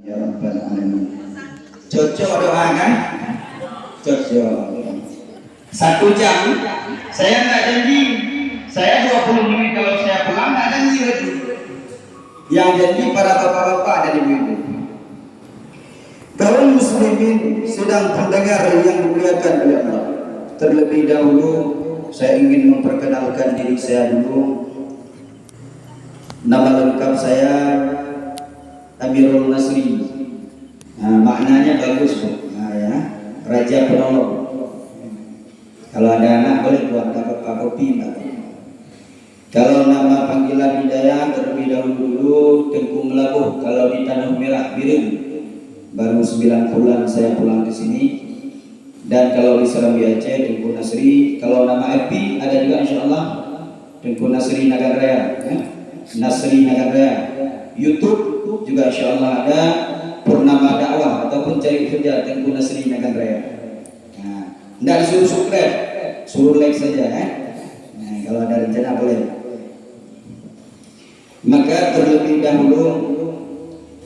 Ya Rabbal Alamin. Cocok doa kan? Cocok. 1 jam. Saya nggak janji. Saya 20 menit kalau saya pulang nggak janji lagi. Yang janji para bapak-bapak dan ibu-ibu. Kaum muslimin sedang mendengar yang dimuliakan oleh Allah. Terlebih dahulu saya ingin memperkenalkan diri saya dulu. Nama lengkap saya Amirul Nasri. Maknanya bagus kok. Ya, Raja Penolong. Kalau ada anak boleh buat dapat kopi mbak. Kalau nama panggilan Hidayah terlebih dahulu Tengku Melabuh. Kalau di Tanah Merah Biring baru 9 bulan saya pulang ke sini. Dan kalau di Serambi Aceh Tengku Nasri. Kalau nama FB ada juga insyaallah Tengku Nasri Nagan Raya. Nasri Nagan Raya. YouTube juga insyaallah ada Purnama Dakwah ataupun cari kerja Tengku Nasri Nagan Raya. Tidak disuruh subscribe, suruh like saja. Kalau ada rencana boleh. Maka terlebih dahulu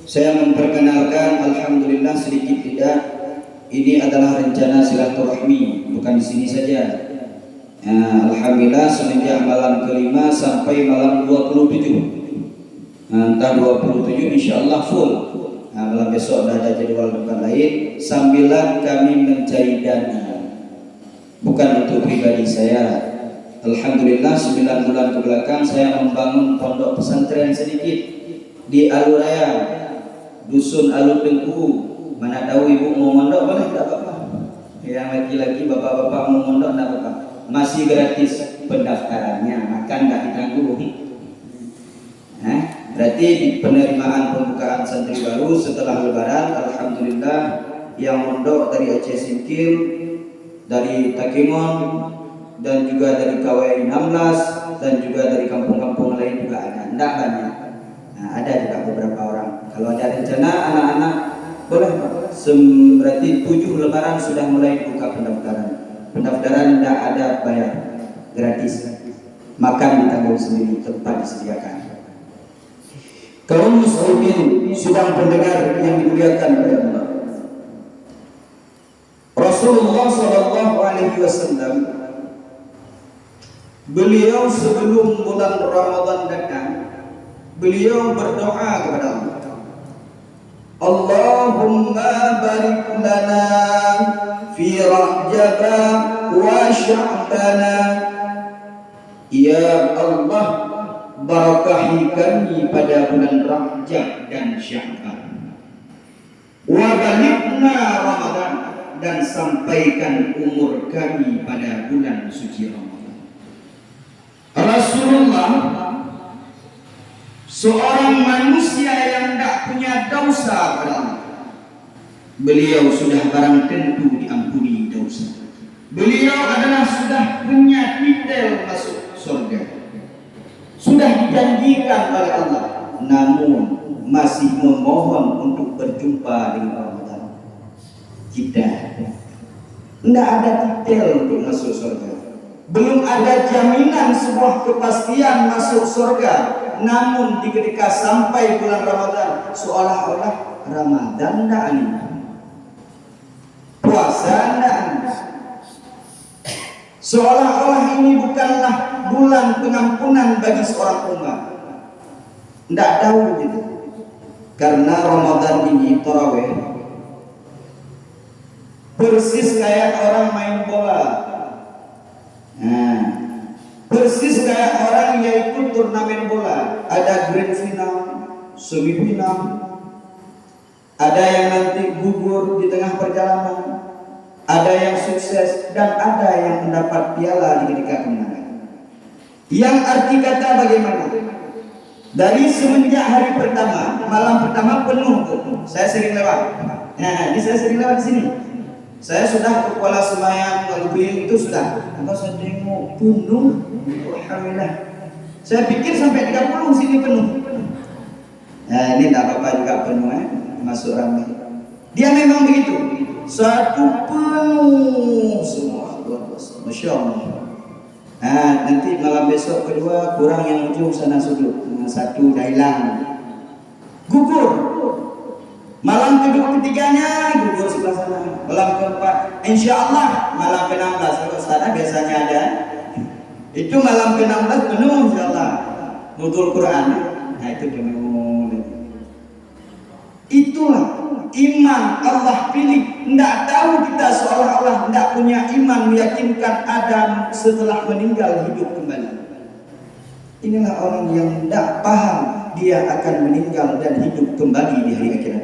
saya memperkenalkan, alhamdulillah sedikit tidak, ini adalah rencana silaturahmi, bukan di sini saja. Alhamdulillah semenjak malam kelima sampai malam 27. Entah 27 insyaallah full. Malam besok ada jadwal tempat lain. Sambilan kami mencari dana. Bukan untuk pribadi saya. Alhamdulillah 9 bulan ke belakang saya membangun pondok pesantren sedikit di Aluraya, Dusun Alur Tengku. Mana tahu ibu mau mondok boleh tak apa-apa. Yang laki-laki bapak-bapak mau mondok tak apa-apa. Masih gratis pendaftarannya, makan tak ditanggung. Berarti di penerimaan pembukaan santri baru setelah Lebaran, alhamdulillah yang mondok dari Aceh Singkil, dari Takengon, dan juga dari KWI 16, dan juga dari kampung-kampung lain juga ada. Tidak banyak. Ada juga beberapa orang. Kalau ada rencana anak-anak boleh Pak. Berarti 7 Lebaran sudah mulai buka pendaftaran. Pendaftaran tidak ada bayar, gratis. Makan ditanggung sendiri, tempat disediakan. Kaum muslimin sedang mendengar yang dimuliakan oleh Allah. Rasulullah Shallallahu Alaihi Wasallam, beliau sebelum bulan Ramadan datang, beliau berdoa kepada Allah. Allahumma barik lana fi Rajab wa Sya'bana. Ya Allah, barakahi kami pada bulan Rajab dan Sya'ban. Wa balighna Ramadan, dan sampaikan umur kami pada bulan suci Ramadan. Rasulullah seorang manusia yang tidak punya dosa pada Allah. Beliau sudah barang tentu diampuni dosa. Beliau adalah sudah punya titel masuk surga. Sudah dijanjikan oleh Allah, namun masih memohon untuk berjumpa dengan Ramadan. Kita tidak ada titel untuk masuk surga. Belum ada jaminan sebuah kepastian masuk surga. Namun ketika sampai bulan Ramadan, seolah-olah Ramadan tidak ini, puasa tidak ini, seolah-olah ini bukanlah bulan pengampunan bagi seorang umat. Tidak tahu gitu. Karena Ramadan ini tarawih persis kayak orang main bola. Persis kayak orang yang ikut turnamen bola. Ada grand final, semifinal, ada yang nanti gugur di tengah perjalanan, ada yang sukses, dan ada yang mendapat piala di ketika kemenangan. Yang arti kata bagaimana? Dari semenjak hari pertama, malam pertama penuh tuh. Saya sering lewat. Ini saya sering lewat di sini. Saya sudah ke Kuala Semayang, Kalubing itu sudah. Atau saya tengok penuh. Alhamdulillah. Saya pikir sampai 30 sini penuh. Ini tidak apa-apa juga penuh, masuk ramai. Dia memang begitu. Satu penuh semua. Masya Allah. Nanti malam besok kedua kurang yang ujung sana sudut. Satu dah hilang. Gugur. Orang duduk ketiganya gugur sebelah sana. Malam keempat, insya Allah malam ke-16 kalau sana biasanya ada. Itu malam ke-16 penuh insya Allah. Nuzul Quran. Nah itu penuh. Itulah iman Allah pilih. Tidak tahu kita seolah-olah tidak punya iman meyakinkan Adam setelah meninggal hidup kembali. Inilah orang yang tidak paham dia akan meninggal dan hidup kembali di hari akhirat.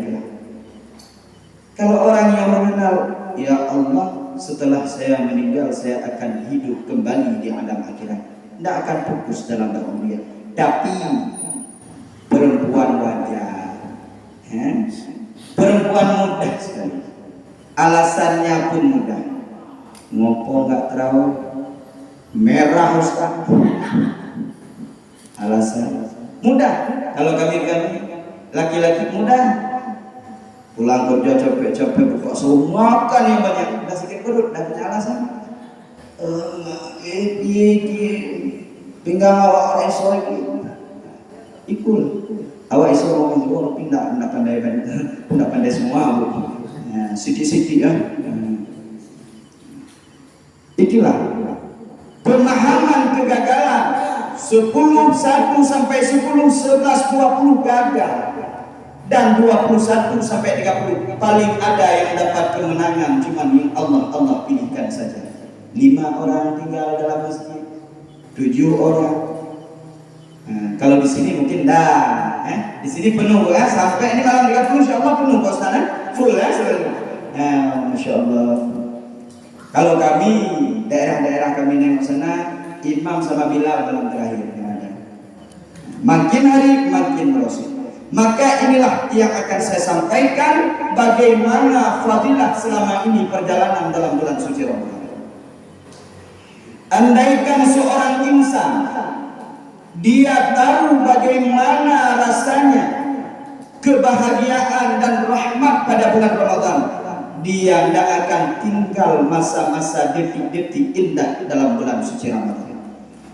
Kalau orang yang mengenal, ya Allah, setelah saya meninggal saya akan hidup kembali di alam akhirat, tidak akan fokus dalam dakwah dia. Tapi perempuan wajar, perempuan mudah sekali, alasannya pun mudah. Ngopo nggak tahu merah Ustaz, alasan mudah. Kalau kami laki-laki mudah. Pulang kerja capek-capek buka semua makan yang banyak, udah sakit perut, dah punya alasan. Pinggang awak orang esok lagi. Ikut. Awak esok orang pindah pandai semua. Siti-siti ya. Itulah pemahaman kegagalan. 10, 1 sampai 10, 11, 20 gagal. Dan 21 sampai 30 paling ada yang dapat kemenangan cuma yang Allah pilihkan saja. 5 orang tinggal dalam masjid, 7 orang. Kalau di sini mungkin di sini penuh ya, sampai ini malam 30 insyaallah penuh kok sana, full ya sebenarnya. Masya Allah. Kalau kami daerah-daerah kami nengok sana, imam sama Bilal malam terakhir yang ada. Makin hari makin merosot. Maka inilah yang akan saya sampaikan bagaimana fadilah selama ini perjalanan dalam bulan suci Ramadan. Andaikan seorang insan dia tahu bagaimana rasanya kebahagiaan dan rahmat pada bulan Ramadan, dia tidak akan tinggal masa-masa detik-detik indah dalam bulan suci Ramadan.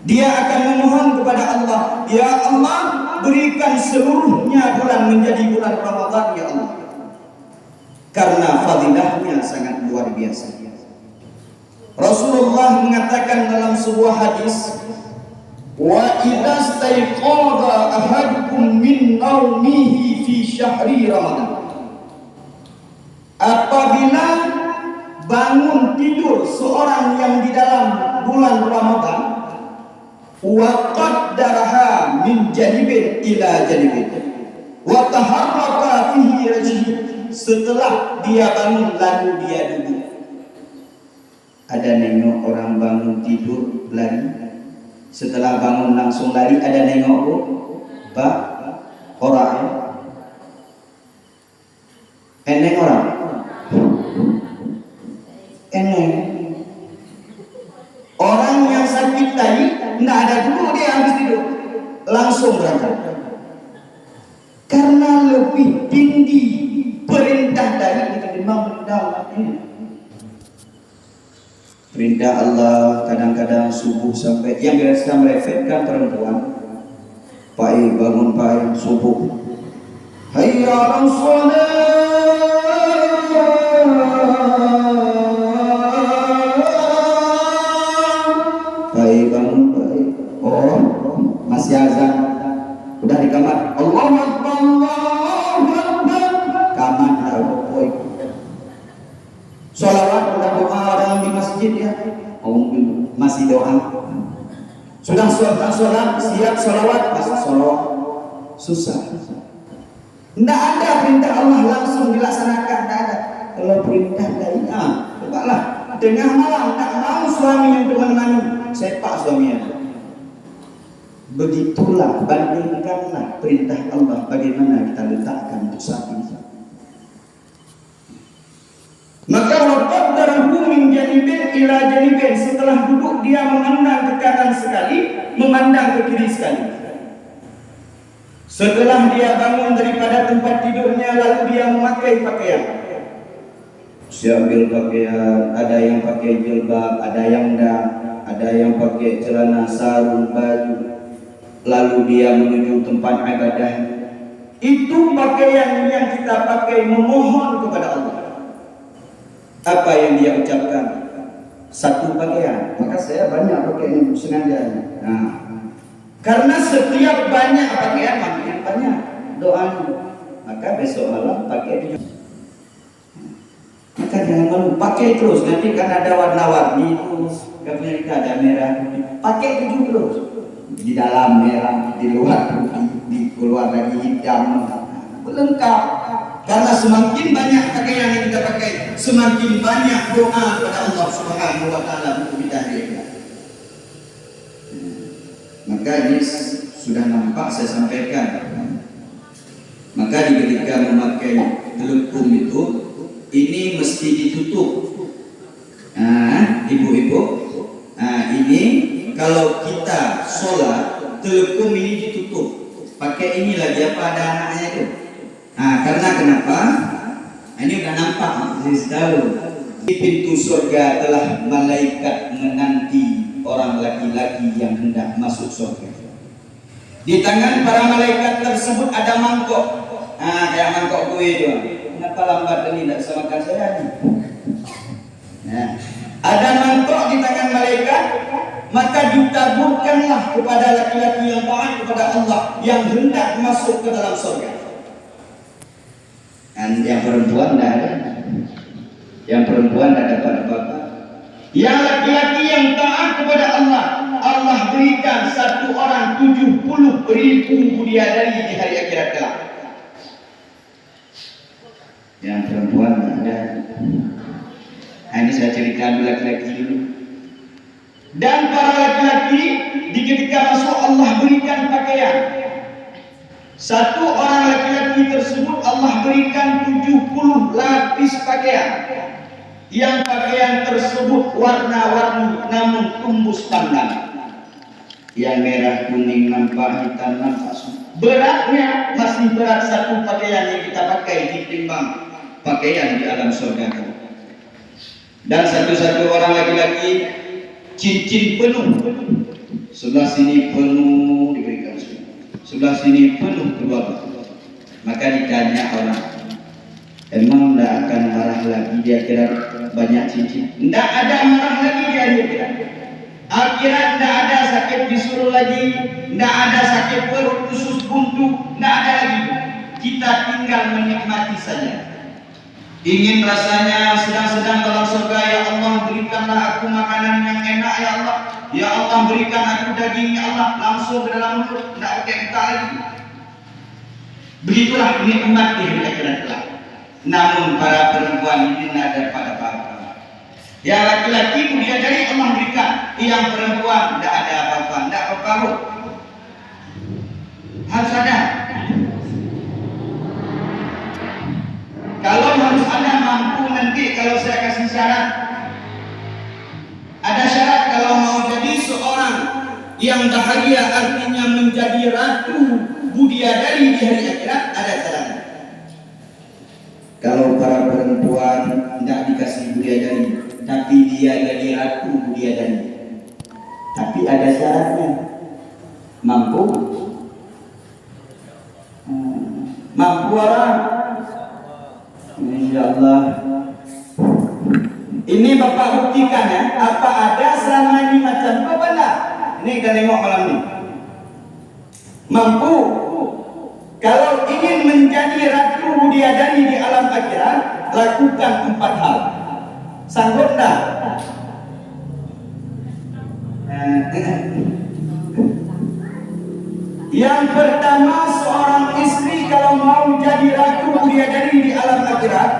Dia akan memohon kepada Allah, ya Allah, berikan seluruhnya bulan menjadi bulan Ramadan ya Allah. Karena fadilahnya sangat luar biasa. Rasulullah mengatakan dalam sebuah hadis, wa idza staiqadha ahadukum min naumihi fi syahri Ramadan. Apabila bangun tidur seorang yang di dalam bulan Ramadan, wa qaddaraha min janibin ila janibin wa taharraka fihi rajih, setelah dia bangun lalu dia duduk. Ada nengok orang bangun tidur lari, setelah bangun langsung lari. Ada nengok orang eneng orang eneng orang yang sakit tadi tidak ada dulu, dia habis tidur langsung berangkat. Karena lebih tinggi perintah dari ketimbang perintah Allah ini. Perintah Allah kadang-kadang subuh sampai yang biasa merefekkan perempuan. Pai bangun pai subuh. Hayya 'alas shalah. Pai bangun pai. Oh, masih azan. Udah di kamar. Allahu Akbar, Allahu Akbar. Kamar dah boy. Sholawat udah doa dalam di masjid ya. Oh, masih doa. Sudah sholat, siap sholawat, masih sholawat. Susah. Tidak ada perintah Allah langsung dilaksanakan, tidak ada. Kalau perintah dari cobalah tengah malam tak mau suami yang menemani, sepak suaminya. Begitulah, bandingkanlah perintah Allah bagaimana kita letakkan untuk saat ini. Maka waqaddarahu min janibin ila janibin, setelah duduk dia memandang ke kanan sekali, memandang ke kiri sekali. Setelah dia bangun daripada tempat tidurnya, lalu dia memakai pakaian. Dia ambil pakaian, ada yang pakai jilbab, ada yang tidak, ada yang pakai celana sarung baju. Lalu dia menuju tempat ibadah. Itu pakaian yang kita pakai memohon kepada Allah. Apa yang dia ucapkan? Satu pakaian. Maka saya banyak pakaian sengaja. Nah, karena setiap banyak pakaian makin banyak doanya. Maka besok malam pakai itu. Maka jangan malu, pakai terus. Nanti kan ada warna-warni itu. Karena kita ada merah, pakai itu terus. Di dalam merah, di luar putih, di keluar lagi hitam, lengkap. Karena semakin banyak pakaian yang kita pakai, semakin banyak doa kepada Allah Subhanahu wa Ta'ala untuk kita hadirkan. Maka ini sudah nampak saya sampaikan. Maka ketika memakai telungkup itu, ini mesti ditutup. Ibu-ibu, ini kalau kita sholat, telungkup ini ditutup. Pakai ini lagi apa ada anaknya itu. Karena kenapa? Ini udah nampak, tahu. Di pintu surga telah malaikat menanti orang laki-laki yang hendak masuk surga. Di tangan para malaikat tersebut ada mangkok. Kayak mangkok kue itu. Kenapa lambat ini tidak bisa makan saya nih? Ada mangkok di tangan malaikat, maka ditaburkanlah kepada laki-laki yang taat kepada Allah yang hendak masuk ke dalam surga. Dan yang perempuan tidak ada. Yang perempuan tidak dapat apa-apa. Yang laki-laki yang taat kepada Allah, Allah berikan satu orang 70.000 bidadari di hari akhirat kelak. Yang perempuan tidak ada. Ini saya cerita dulu laki-laki dulu. Dan para laki-laki di ketika masuk Allah berikan pakaian. Satu orang laki-laki tersebut Allah berikan 70 lapis pakaian. Yang pakaian tersebut warna-warni namun tembus pandang. Yang merah, kuning, nampak, hitam, nampak semua. Beratnya masih berat satu pakaian yang kita pakai ditimbang pakaian di alam surga. Dan satu-satu orang laki-laki cincin penuh. Sebelah sini penuh diberikan semua. Sebelah sini penuh kedua. Maka ditanya orang, emang tidak akan marah lagi di akhirat banyak cincin? Tidak ada marah lagi di akhirat. Akhirat tidak ada sakit disuruh lagi, tidak ada sakit perut usus buntu, tidak ada lagi. Kita tinggal menikmati saja. Ingin rasanya sedang-sedang dalam surga, ya Allah berikanlah aku makanan yang enak ya Allah. Ya Allah berikan aku daging ya Allah, langsung ke dalam mulut, tidak pakai buka lagi. Begitulah nikmat di akhirat kelak. Namun para perempuan ini tidak dapat apa-apa. Yang laki-laki kemudian dari Allah berikan, yang perempuan tidak ada apa-apa, tidak apa-apa. Harus ada. Kalau harus ada mampu nanti kalau saya kasih syarat. Ada syarat kalau mau jadi seorang yang bahagia artinya menjadi ratu bidadari di hari akhirat, ada syaratnya. Kalau para perempuan tidak dikasih bidadari, tapi dia jadi ratu bidadari. Tapi ada syaratnya. Mampu? Mampu orang? InsyaAllah. Ini Bapak buktikan ya. Apa ada selama ini macam apa enggak? Ini kita tengok malam ini. Mampu. Kalau ingin menjadi ratu bidadari di alam akhirat, lakukan 4 hal. Sanggup enggak? Yang pertama, seorang istri kalau mau jadi ratu bidadari di alam akhirat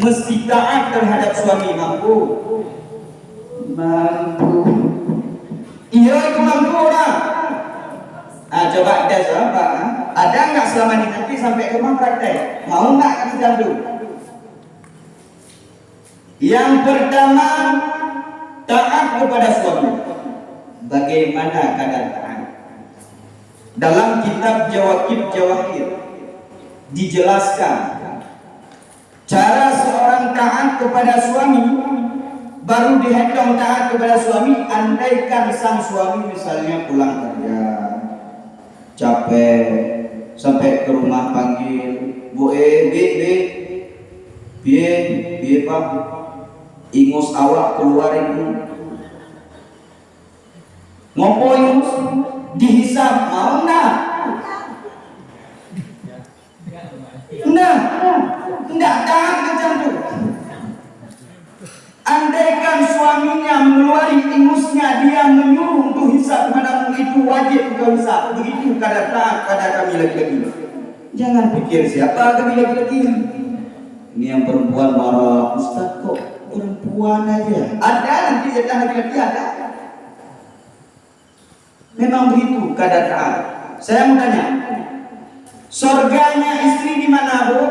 mesti taat terhadap suami. Mampu? Mampu. Iya, itu mampu orang. Coba tes apa? Ada nggak selama ini nanti sampai ke rumah praktek? Mau nggak kasih jandu? Yang pertama, taat kepada suami. Bagaimana kadar taat? Dalam kitab Jawaqib Jawahir dijelaskan cara seorang taat kepada suami. Baru dihitung taat kepada suami andaikan sang suami misalnya pulang kerja capek, sampai ke rumah panggil, Bu biye Pak, ingus awak keluarin dulu. Ngopo ingus? Dihisap, mau nak? Nah, tidak tahan macam itu. Andaikan suaminya mengeluari ingusnya, dia menyuruh untuk hisap padamu, itu wajib kau hisap. Begitu kadar taat pada kami laki-laki. Jangan pikir siapa kami laki-laki. Ini yang perempuan marah, Ustaz kok perempuan aja. Ada nanti jatah laki-laki ada. Memang begitu kadar taat. Saya mau tanya, surganya istri di mana, Bu?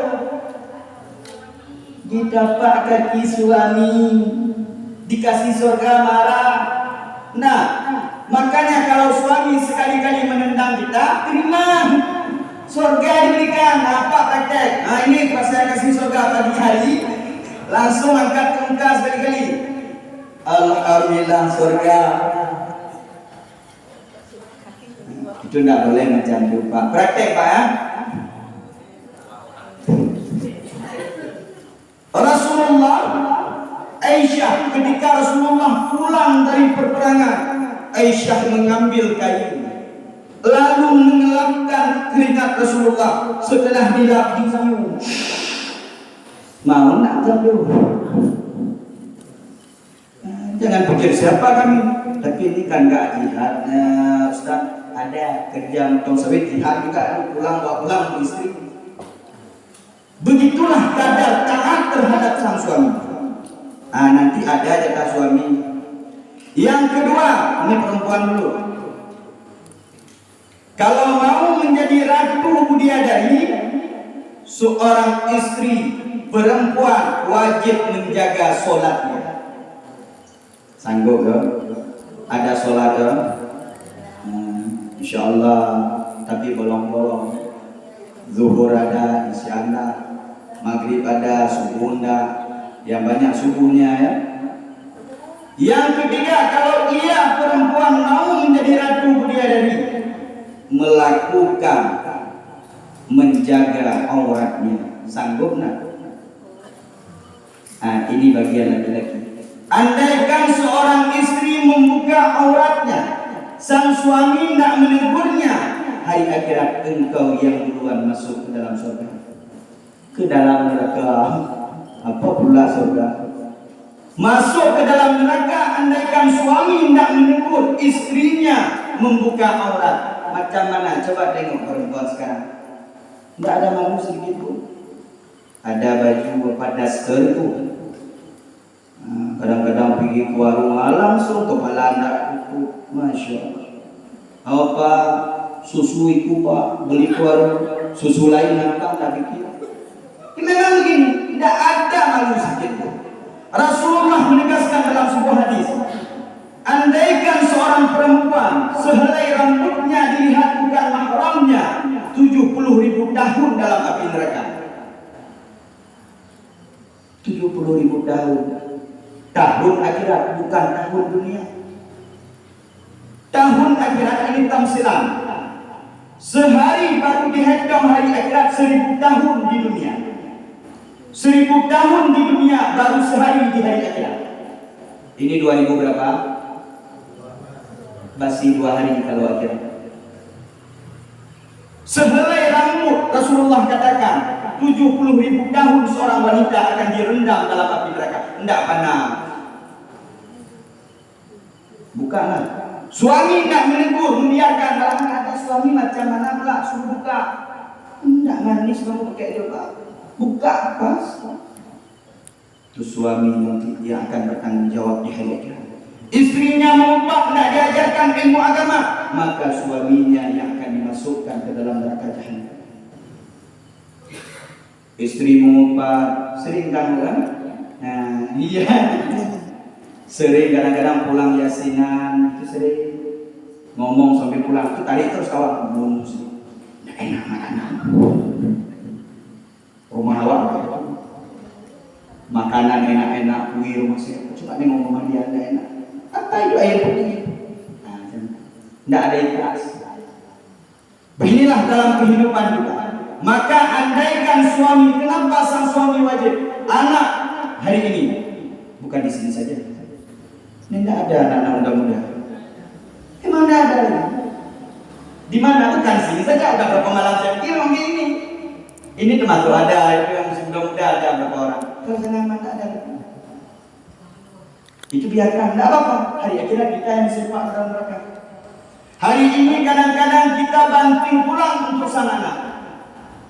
Didapat kaki suami, dikasih surga marah. Nah, makanya kalau suami sekali-kali menendang kita, terima. Surga diberikan. Apa praktek? Nah ini pas saya kasih surga pagi hari, langsung angkat ke muka sekali-kali. Alhamdulillah surga. Itu tidak boleh macam itu Pak. Praktek Pak ya. Rasulullah, Aisyah, ketika Rasulullah pulang dari perperangan, Aisyah mengambil kayu lalu mengelapkan keringat Rasulullah. Setelah dilap di kayu, mau nak jatuh. Jangan pikir siapa kami, tapi ini kan gak jihad Ustaz. Ada kerja motong sawit jihad juga, pulang bawa pulang istri. Begitulah kadar taat terhadap sang suami. Nanti ada jatah suami. Yang kedua, ini perempuan dulu. Kalau mau menjadi ratu bidadari, seorang istri perempuan wajib menjaga solatnya. Sanggup ke? Ada solat ke? InsyaAllah, tapi bolong-bolong. Zuhur ada, isya ada, maghrib ada, subuh ada, yang banyak subuhnya ya. Yang ketiga, kalau ia perempuan mau menjadi ratu bidadari, melakukan menjaga auratnya. Sanggup nak? Ini bagian laki-laki. Andaikan seorang istri membuka auratnya, sang suami tidak menegurnya, hari akhirat engkau yang duluan masuk ke dalam surga. Ke dalam neraka. Apa pula surga? Masuk ke dalam neraka andaikan suami tidak menegur istrinya membuka aurat. Macam mana? Coba tengok perempuan sekarang. Tidak ada malu sedikit pun. Ada baju pada daster tu. Kadang-kadang pergi ke warung langsung kepala anak kuku. Masya Allah. Apa susu itu Pak, beli ke warung, susu lain apa tak bikin. Ini memang begini, tidak ada malu sedikit pun. Rasulullah menegaskan dalam sebuah hadis, andaikan seorang perempuan sehelai rambutnya dilihat bukan mahramnya, 70.000 tahun dalam api neraka. 70.000 tahun. Tahun akhirat bukan tahun dunia. Tahun akhirat ini tamsilan. Sehari baru dihitung hari akhirat 1000 tahun di dunia. 1000 tahun di dunia baru sehari di hari akhirat. Ini 2000 berapa? Masih 2 hari kalau akhirat. Sehelai rambut Rasulullah katakan 70.000 tahun seorang wanita akan direndam dalam api neraka. Tidak panas. Bukanlah. Suami tidak menegur, membiarkan. Kalau ada suami macam mana pula suruh buka. Tidak manis kamu pakai jilbab. Buka pas. Itu suami nanti dia akan bertanggung jawab di hari akhirat. Istrinya mengumpat tidak diajarkan ilmu agama, maka suaminya yang akan dimasukkan ke dalam neraka jahanam. Istri mengumpat, sering kamu kan? Iya. Sering kadang-kadang pulang yasinan, itu sering ngomong sampai pulang, itu tarik terus kawan ngomong sih. Enak makanan. Rumah awak makanan enak-enak, kuih rumah saya. Coba nih ngomong sama dia enak. Apa itu air putih? Tidak ada ikhlas. Beginilah dalam kehidupan kita. Maka andaikan suami, kenapa sang suami wajib? Anak hari ini, bukan di sini saja. Ini tidak ada anak-anak muda-muda. Emang tidak ada lagi. Di mana? Bukan sini saja. Ada berapa malam saya pikir ini. Ini termasuk ada itu yang masih muda-muda ada berapa orang. Kalau sana mana ada. Itu biarkan, tidak apa-apa. Hari akhirat kita yang disepak dalam neraka. Hari ini kadang-kadang kita banting pulang untuk sang anak.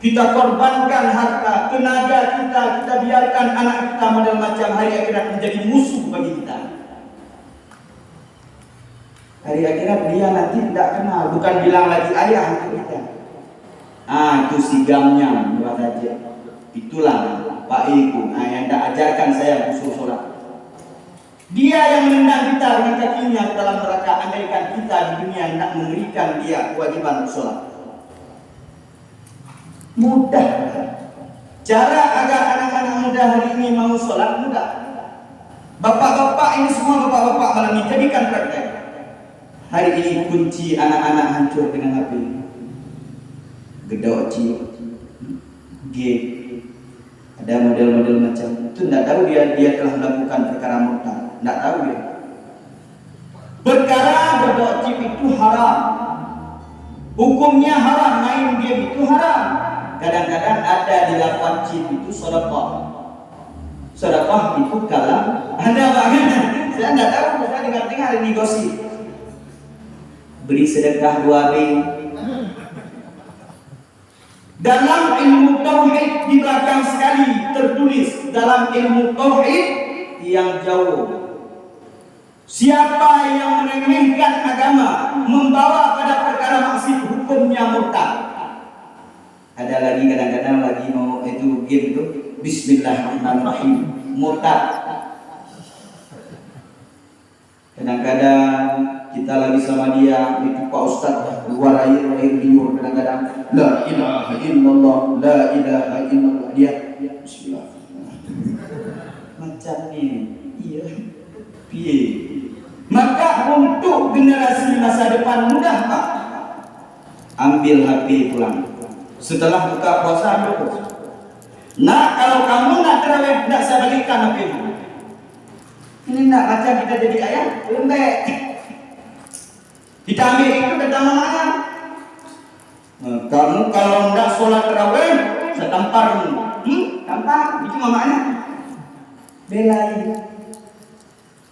Kita korbankan harta, tenaga kita biarkan anak kita model macam hari akhirat menjadi musuh bagi kita. Hari akhirat dia nanti tidak kenal, bukan bilang lagi ayah untuk kita. Itu sigamnya, buat saja. Itulah Pak Ibu, yang tak ajarkan saya usul sholat. Dia yang menendang kita dengan kakinya ke dalam neraka. Andaikan kita di dunia tidak memberikan dia kewajiban sholat. Mudah. Cara agar anak-anak muda hari ini mau sholat mudah. Bapak-bapak ini semua bapak-bapak malam ini jadikan praktek. Hari ini kunci anak-anak hancur dengan HP. Gedok cik, game. Ada model-model macam itu. Tidak tahu dia telah melakukan perkara murtad. Tidak tahu dia. Perkara gedok cik itu haram. Hukumnya haram, main game itu haram. Kadang-kadang ada di lapan chip itu sedekah. Sedekah itu kalam. Ada banget. Saya tidak tahu, saya dengar ini gosip. Beri sedekah 2 bin. Dalam ilmu tauhid di belakang sekali tertulis dalam ilmu tauhid yang jauh. Siapa yang meremehkan agama, membawa pada perkara maksiat, hukumnya murtad. Ada lagi kadang-kadang lagi mau itu game itu Bismillahirrahmanirrahim, murtad. Kadang-kadang kita lagi sama dia itu Pak Ustadz keluar air liur, kadang-kadang la ilaha illallah, la ilaha illallah, dia Bismillahirrahmanirrahim macam ni. Iya piye. Maka untuk generasi masa depan mudah Pak, ambil HP pulang. Setelah buka puasa ambil puasa. Nah, kalau kamu nak terawih, tidak saya balikan HP-mu. Ini nak macam kita jadi ayah, lembek. Kita ambil itu kata mamanya. Kamu kalau tidak sholat terawih, saya tampar kamu. Tampar, itu mamanya. Belain.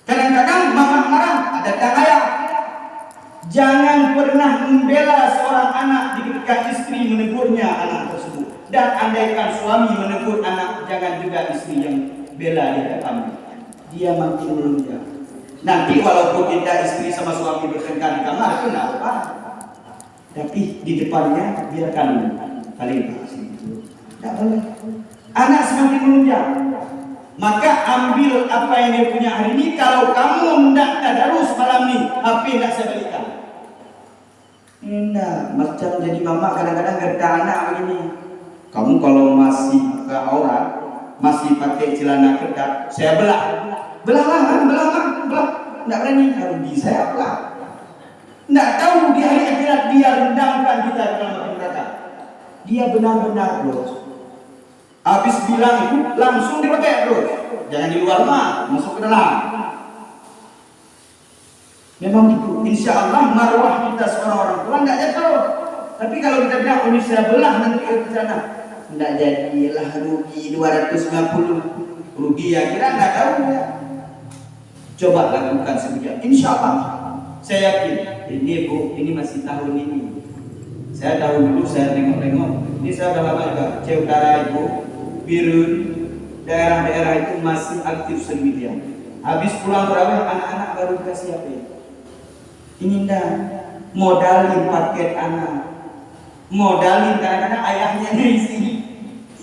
Kadang-kadang mama marah, ada tak ayah. Jangan pernah membela seorang anak ketika istri menegurnya anak tersebut. Dan andaikan suami menegur anak, jangan juga istri yang bela di depannya. Dia makin melunjak. Nanti walaupun kita istri sama suami bertengkar di kamar, itu tidak apa. Tapi di depannya biarkan saling kasih. Tidak boleh. Anak semakin melunjak. Maka ambil apa yang dia punya hari ini. Kalau kamu tidak tadarus malam ini, HP tidak saya berikan. Enggak, macam jadi mama kadang-kadang gerta anak begini. Kamu kalau masih buka aurat, masih pakai celana ketat, saya belah. Belah. Enggak berani, rugi saya belah. Enggak tahu di hari akhirat dia rendamkan kita dalam api neraka. Dia benar-benar bros. Habis bilang itu langsung dipakai bros. Jangan di luar rumah, masuk ke dalam. Memang itu, insya Allah marwah kita seorang orang tua tidak jatuh. Tapi kalau kita bilang ini saya belah nanti ke sana, tidak jadilah, rugi 250, rugi ya kira nggak tahu ya. Coba lakukan semuanya, insya Allah. Saya yakin ini Bu, ini masih tahun ini. Saya tahu dulu saya tengok-tengok. Ini saya udah lama juga. Aceh Utara itu, Birun, daerah-daerah itu masih aktif sedemikian. Habis pulang terawih anak-anak baru dikasih HP. Ini dah modalin paket anak, modalin kadang-kadang ayahnya di sini.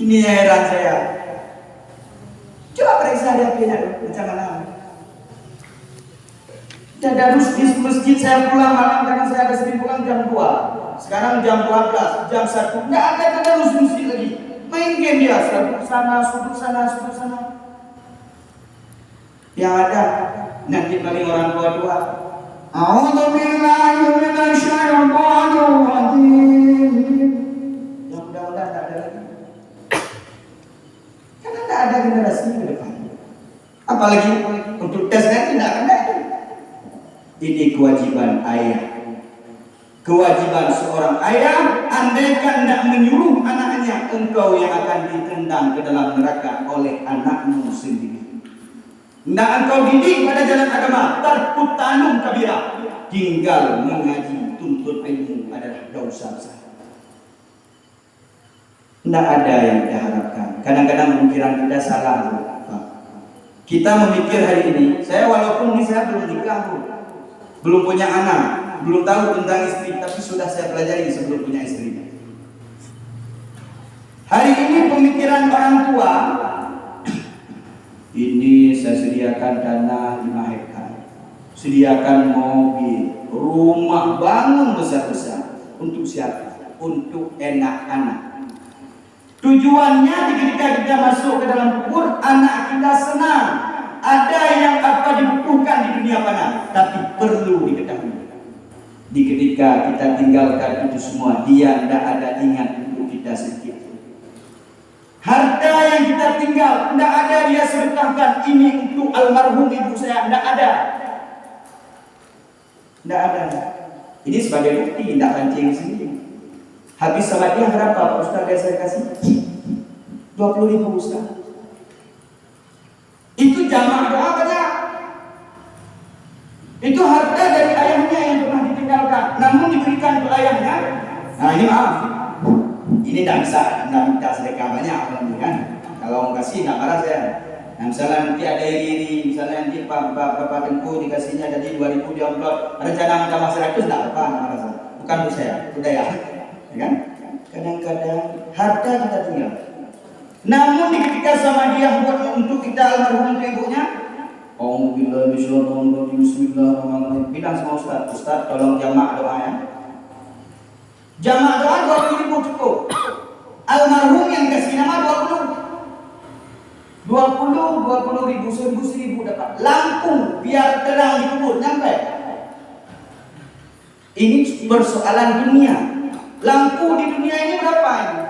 Ini heran saya. Coba periksa dia macam mana. Tadarus di masjid saya pulang malam karena saya ada sering pulang jam 2. Sekarang jam 12, jam 1. Nggak ada tadarus masjid lagi. Main game dia, sudut sana. Yang ada nanti paling orang tua. A'udzu billahi minasyaitonir rajim. Yang mudah-mudahan tak ada ada generasi ke depan. Apalagi untuk tes nanti tidak ada. Ini kewajiban ayah. Kewajiban seorang ayah, andaikan tidak menyuruh anaknya, engkau yang akan ditendang ke dalam neraka oleh anakmu sendiri. Tidak engkau didik pada jalan agama, tarkutanum kabirah, tinggal mengaji, tuntut ilmu adalah dosa besar. Tidak ada yang kita harapkan. Kadang-kadang pemikiran kita salah. Kita memikir hari ini, saya walaupun ini saya belum nikah, belum punya anak, belum tahu tentang istri, tapi sudah saya pelajari sebelum punya istri. Hari ini pemikiran orang tua, ini saya sediakan dana 5 hektar, sediakan mobil, rumah, bangun besar-besar. Untuk siapa? Untuk anak-anak. Tujuannya ketika kita masuk ke dalam kubur, anak kita senang. Ada yang apa dibutuhkan di dunia fana, tapi perlu diketahui. Di ketika kita tinggalkan itu semua, dia tidak ada ingat untuk kita sedikit. Harta yang kita tinggal, tidak ada dia sedekahkan ini untuk almarhum ibu saya, tidak ada. Tidak ada. Ini sebagai bukti, tidak kancing sendiri. Habis sama dia berapa Pak Ustaz saya kasih? 20.000 Ustaz. Itu jamaah doa banyak. Itu harta dari ayahnya yang pernah ditinggalkan, namun diberikan ke ayahnya. Nah ini maaf, ini tidak bisa minta sedekah banyak kan? Kalau mau kasih tidak marah saya. Nah misalnya nanti ada iri, misalnya nanti Bapak Tengku dikasihnya jadi 2.000 di amplop, rencana minta masyarakat tidak apa, marah saya. Bukan untuk saya, udah ya kan? Kadang-kadang harta kita tinggal. Namun ketika sama dia buat untuk kita almarhum ibunya, Bismillahirrahmanirrahim. Bilang sama Ustaz, Ustaz tolong jamak doa ya. Jamak doa 20.000 cukup. Almarhum yang kasih nama 20.000, 1.000 dapat. Lampu biar terang di kubur nyampe. Ini persoalan dunia. Lampu di dunia ini berapa ini?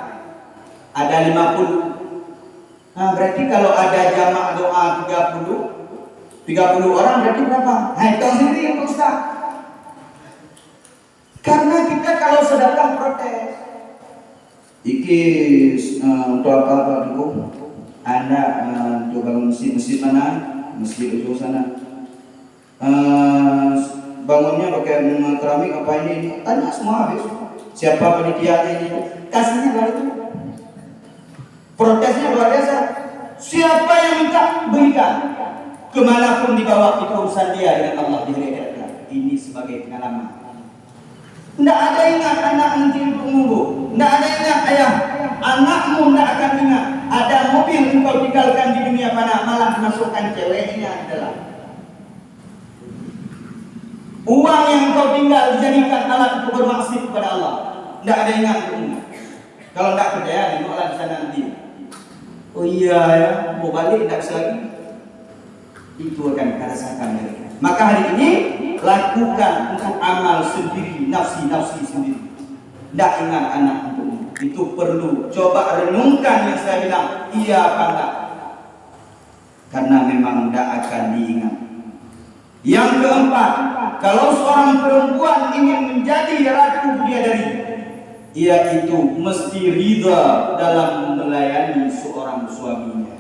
Ada 50. Nah, berarti kalau ada jamak doa 30 orang berarti berapa? Nah, hitung sendiri untuk Ustaz. Karena kita kalau sedekah protes. Iki untuk apa dulu? Anda untuk bangun masjid mana? Masjid itu sana. Bangunnya pakai keramik apa ini? Tanya semua habis. Siapa penitiannya ini? Kasihnya baru itu. Protesnya luar biasa. Siapa yang minta berikan, kemanapun dibawa itu urusan dia dengan Allah di hari akhirat. Ini sebagai pengalaman. Tidak ada ingat anak nanti untuk menunggu. Tidak ada ingat ayah. Anakmu tidak akan ingat. Ada mobil engkau tinggalkan di dunia mana, malah masukkan ceweknya adalah uang yang engkau tinggal dijadikan alat untuk bermaksud kepada Allah. Tidak ada ingat untuk. Kalau tidak percaya, tengoklah di sana nanti. Oh iya ya, mau balik tidak bisa lagi. Itu akan kita rasakan ya. Maka hari ini lakukan untuk amal sendiri, nafsi sendiri. Tidak ingat anak untukmu. Itu perlu. Coba renungkan yang saya bilang, iya apa enggak? Karena memang tidak akan diingat. Yang keempat, kalau seorang perempuan ingin menjadi ratu bidadari, ia itu mesti ridha dalam melayani seorang suaminya.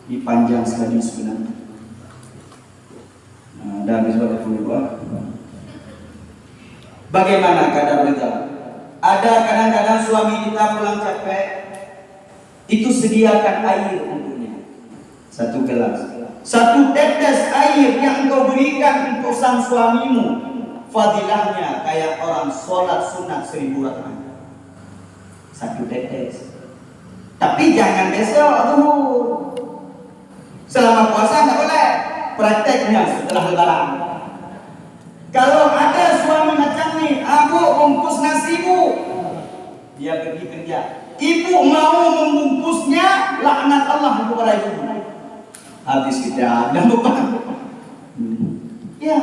Ini panjang sekali sebenarnya. Dan sebab itu bagaimana kadar ridha? Ada kadang-kadang suami kita pulang capek, itu sediakan air untuknya. 1 gelas, 1 tetes air yang engkau berikan untuk sang suamimu. Fadilahnya kayak orang sholat sunat 1000 rakaat. 1 tetes. Tapi jangan besok tuh. Selama puasa tidak boleh. Prakteknya setelah lebaran. Kalau ada suami macam ni, aku bungkus nasi bu, dia pergi kerja. Ibu mau membungkusnya, laknat Allah kepada ibu. Habis kita dan beban. Ya.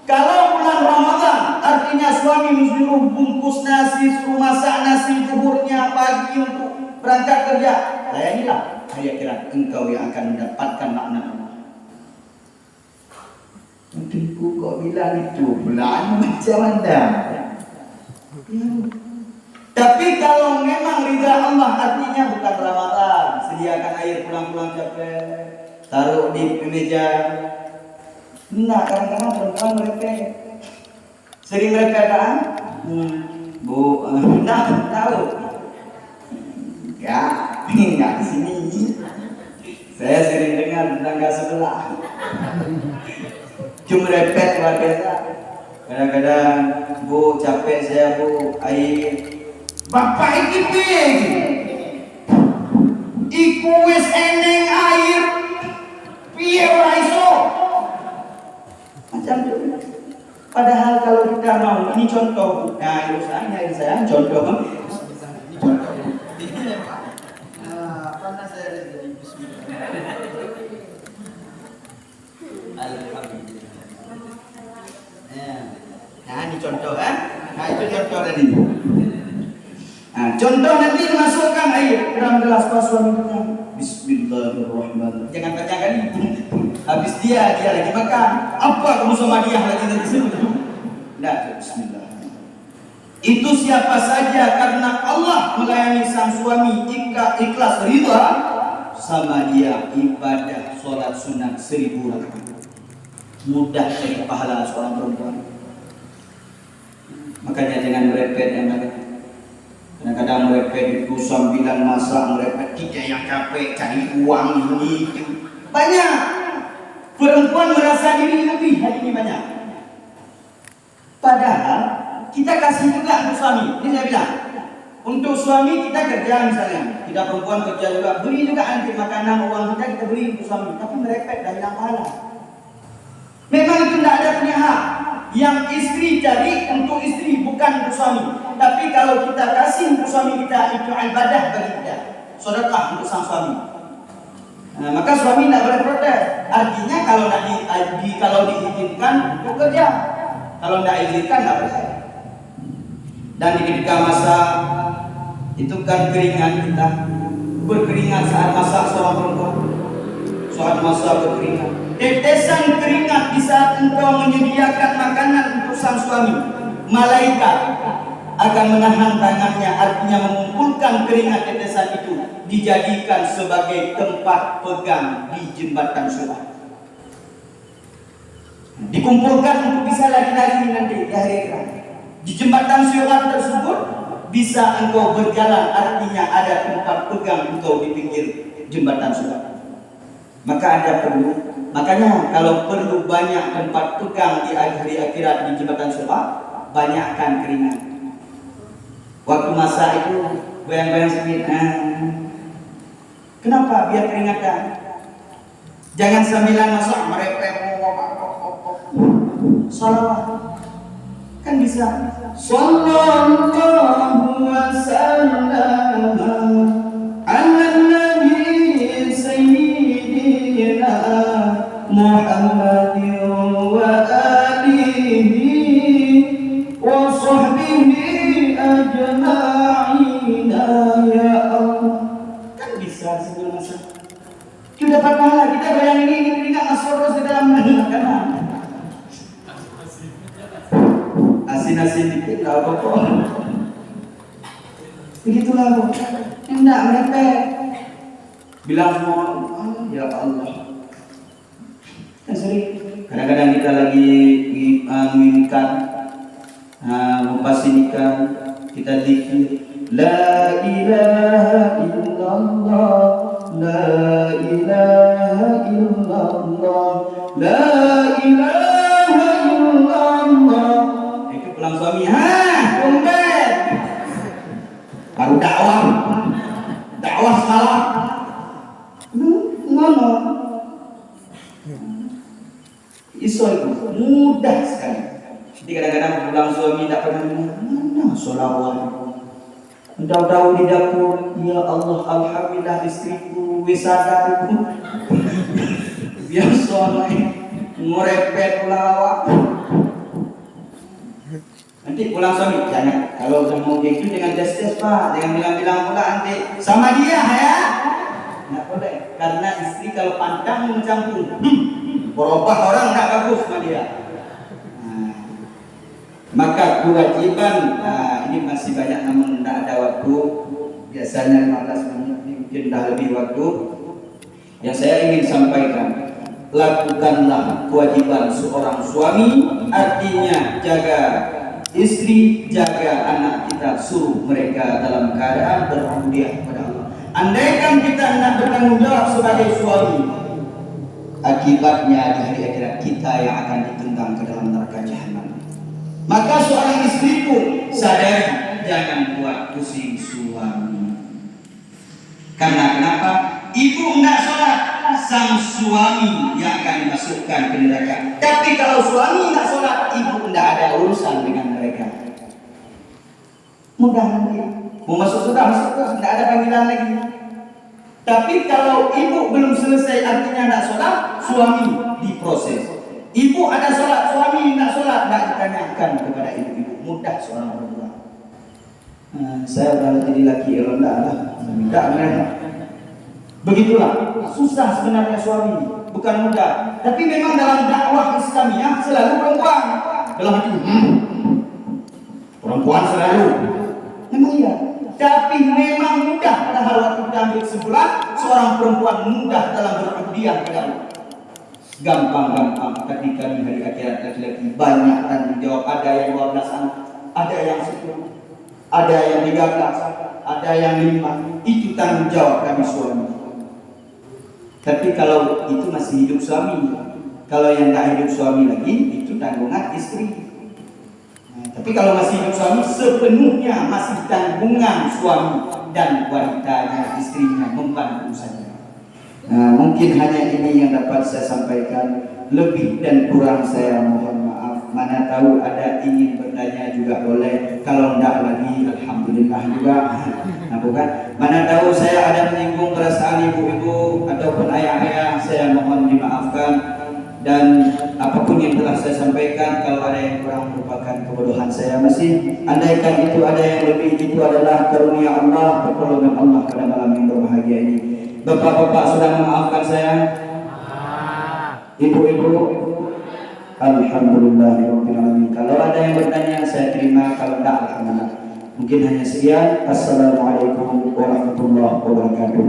Kalau bulan Ramadan, artinya suami suruh bungkus nasi, suruh masak nasi zuhurnya pagi untuk berangkat kerja. Layanilah. hari akhirat engkau yang akan mendapatkan laknat Allah. Ibu kok bilang itu bulan macam mana? Tapi kalau memang ridha Allah artinya bukan Ramadan, sediakan air pulang-pulang capek, taruh di meja. Nah, kadang-kadang perempuan mereka sering mereka kan? Bu, tahu? Ya, nggak di sini. Saya sering dengar tetangga sebelah. Cuma repet luar biasa. Kadang-kadang, Bu, capek saya Bu, air. Bapak iki piye? Iku wis eneng air. Piye ora iso? Macam itu. Padahal kalau kita mau, ini contoh. Nah, itu saya contoh. Ini contoh. Ini Pak. Pernah saya jadi bismillah. Nah, ini contoh kan? Nah, itu contoh tadi. Nah, contoh nanti masukkan air ke dalam gelas pas suaminya. Bismillahirrahmanirrahim. Jangan panjang kali. Habis dia lagi makan. Apa kamu sama dia lagi nanti sebut? Nah, bismillah. Itu siapa saja karena Allah melayani sang suami ikhlas ridha sama dia ibadah sholat sunat 1000 rakaat. Mudah cari pahala seorang perempuan. Makanya jangan merepet yang lain. Kadang-kadang merepet itu sambilan masak, merepet tidak yang capek cari uang ini itu. Banyak perempuan merasa diri lebih hari ini banyak. Padahal kita kasih juga untuk suami. Ini saya bilang, untuk suami kita kerja misalnya, kita perempuan kerja juga, beri juga nanti makanan uang kita beri untuk suami. Tapi merepet dan hilang pahala. Memang itu tidak ada punya hak. Yang istri cari untuk istri, bukan untuk suami. Tapi kalau kita kasih untuk suami kita, itu ibadah bagi kita, sedekah untuk sang suami. Nah, maka suami tidak boleh protes. Artinya kalau diizinkan untuk kerja, kalau tidak izinkan tidak boleh. Dan ketika masa itu kan keringat kita berkeringat saat masak seorang perempuan, saat masak berkeringat. Tetesan keringat di saat engkau menyediakan makanan untuk sang suami, malaikat akan menahan tangannya, artinya mengumpulkan keringat tetesan itu dijadikan sebagai tempat pegang di jembatan syurga. Dikumpulkan untuk bisa lari-lari nanti di hari akhirat. Di jembatan syurga tersebut bisa engkau berjalan, artinya ada tempat pegang engkau di pinggir jembatan syurga. Maka ada perlu. Makanya kalau perlu banyak tempat pegang di hari akhirat di jembatan syurga, banyakkan keringat. Waktu masa itu goyang-goyang sedikit. Kenapa? Biar keringatan. Jangan sambilan masak merepet. Salawat kan bisa. Sallallahu wasallam ala nabi sayyidina Muhammadin wa alihi wa sahbihi ajma'in ya Allah. Kan bisa sebelum masa. Kita dapat pahala, kita bayangin ini keringat masuk terus di dalam makanan. Asin-asin dikit tahu kok. Begitulah Bu. Enggak merepet. Bilang semua, ya Allah. Kan sering. Kadang-kadang kita lagi menginginkan mempastikan kita zikir la ilaha illallah, la ilaha illallah, la ilaha illallah. Itu pulang suami, tumben baru dakwah salah. Ngono iso itu mudah sekali. Jadi kadang-kadang pulang suami tidak pernah mana sholawat. Tahu-tahu di dapur, ya Allah alhamdulillah istriku wisada itu. Biasa ngorepet lawak. Nanti pulang suami jangan, kalau mau gitu dengan tes Pak, jangan bilang-bilang pula nanti sama dia ya. nggak boleh. Karena istri kalau pantang mencampur, berubah orang nggak bagus sama dia. Nah, maka kewajiban, ini masih banyak namun tidak ada waktu. Biasanya 15 menit, mungkin dah lebih waktu. Yang saya ingin sampaikan, lakukanlah kewajiban seorang suami, artinya jaga istri, jaga anak kita, suruh mereka dalam keadaan berubudiyah kepada Allah. Andaikan kita hendak bertanggung jawab sebagai suami, akibatnya di hari akhirat kita yang akan ditendang ke dalam neraka jahanam. Maka seorang istri pun sadari, jangan buat pusing suami. Karena kenapa? Ibu hendak sholat, sang suami yang akan dimasukkan ke neraka. Tapi kalau suami hendak sholat, ibu hendak ada urusan dengan mereka. Mudah nanti. Mau masuk sudah, masuk terus, tidak ada panggilan lagi. Tapi kalau ibu belum selesai, artinya hendak sholat, suami diproses. Ibu ada sholat, suami hendak sholat, tidak ditanyakan kepada ibu-ibu. Mudah seorang perempuan. Saya sudah jadi laki, tidak lah. Tidak. Begitulah, susah sebenarnya suami, bukan mudah. Tapi memang dalam dakwah Islamiyah selalu perempuan. Dalam hati, perempuan selalu. Memang iya. Tapi memang mudah. Padahal waktu kita ambil sebulan, seorang perempuan mudah dalam berubudiyah kepada Allah. Gampang-gampang. Ketika di hari akhirat laki-laki banyak tanggung jawab. Ada yang 12 anak, ada yang 10, ada yang 13, ada yang 5. Itu tanggung jawab kami suami. Tapi kalau itu masih hidup suami, kalau yang tak hidup suami lagi, itu tanggungan istri. Tapi kalau masih hidup suami, sepenuhnya masih tanggungan suami dan wanitanya, istrinya membantu saja. Mungkin hanya ini yang dapat saya sampaikan. Lebih dan kurang saya mohon maaf. Mana tahu ada ingin bertanya juga boleh. Kalau tidak lagi, alhamdulillah juga. Bukan? Mana tahu saya ada menyinggung perasaan ibu-ibu ataupun ayah-ayah, saya mohon dimaafkan. Dan apapun yang telah saya sampaikan, kalau ada yang kurang merupakan kebodohan saya. Masih andaikan itu ada yang lebih, itu adalah karunia Allah, pertolongan Allah pada malam yang berbahagia ini. Bapak-bapak sudah memaafkan saya? Ibu-ibu? Alhamdulillahirrahmanirrahim. Kalau ada yang bertanya saya terima, kalau tidak alhamdulillah. Mungkin hanya sekian. Assalamualaikum warahmatullahi wabarakatuh.